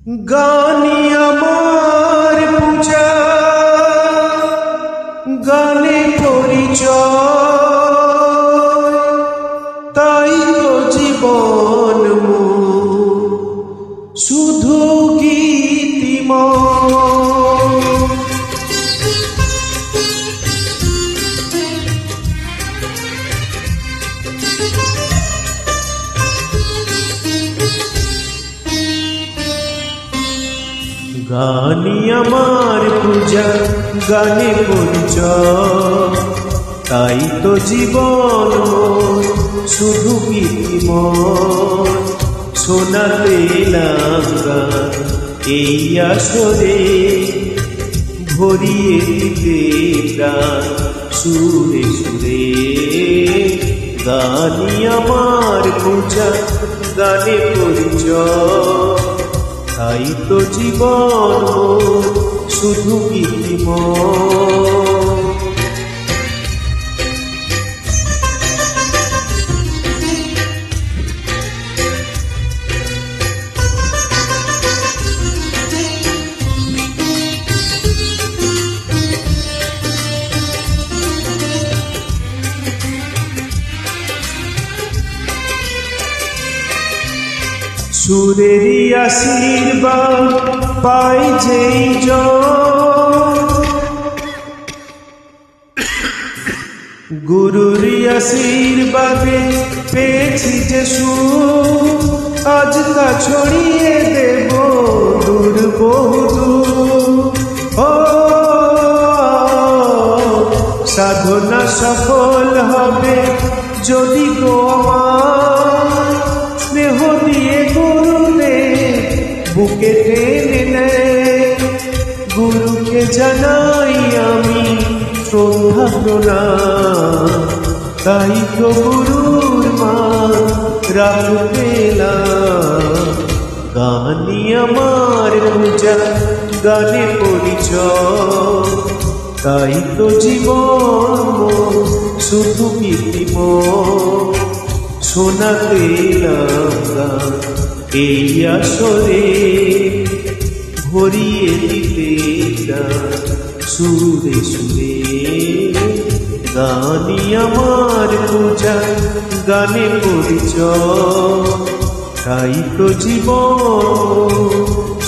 গানি আমার পূজা, গানে পরিচয়, তাই তো জীবন শুধু গীতিময়। গানি আমার পূজা, গানে পরিচয়, তাই তো জীবন শুধু গীতিময়। শোনাতে গান এই আসরে, ভরিয়ে দিতে প্রাণ সুরে সুরে। গানি আমার পূজা, গানে পরিচয়, তাই তো জীবন শুধু গীতিময়। সুরেরই আশীর্বাদ পাই যেই জন, গুরুরই আশীর্বাদে পেয়েছি যে সুর। আজ তা ছড়িয়ে দেব দূর বহুদূর। ও সাধনা সফল হবে যদি গো আমার, স্নেহ দিয়ে গুরুরে বুকে টেনে নেয়। গুরুকে জানাই আমি শ্রদ্ধা প্রণাম, তাই তো গুরুর মান রাখলাম। গানি আমার পূজা, গানে পরিচয়, তাই তো জীবন শুধু গীতিময়। শোনাতে গান এই আসরে, ভরিয়ে দিতে গান সুরে সুরে। গানি আমার পূজা, গানে পরিচয়, তাই তো জীবন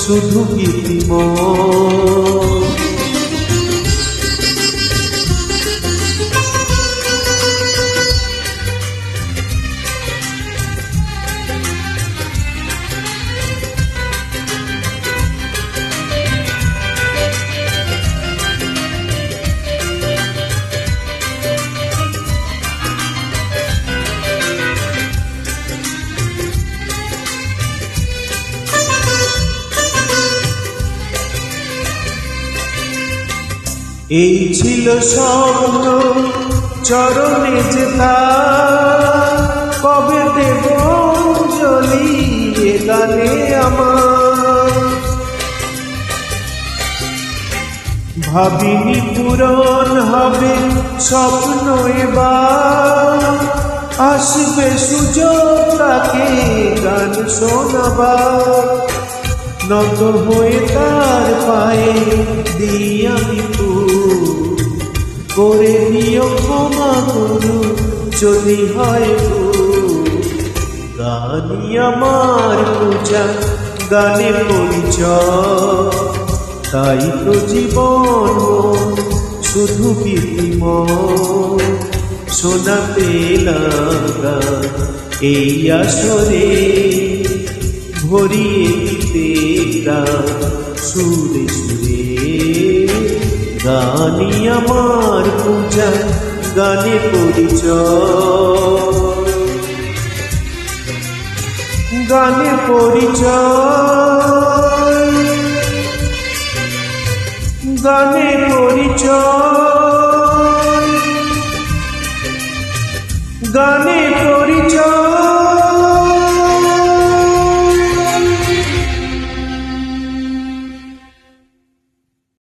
শুধু গীতিময়। এই ছিল স্বপ্ন চরণে যেতা, কবে দেব অঞ্জলি এ গানে আমার। ভাবিনি পূরণ হবে স্বপ্ন এবার, আসবে সুযোগ তাকে গান শোনাবার। নত হয়ে তার পায়ে দিই আমি করে দিও ক্ষমা করু যদি হয় ভুল। গানি আমার পূজা, গানে পরিচয়, তাই তো জীবন শুধু গীতিময়। শোনাতে গান এই আসরে, ভরিয়ে দিতে গান সুরে সুরে। গানি আমার পূজা, গানে পরিচয়, গানে পরিচয়, গানে পরিচয়।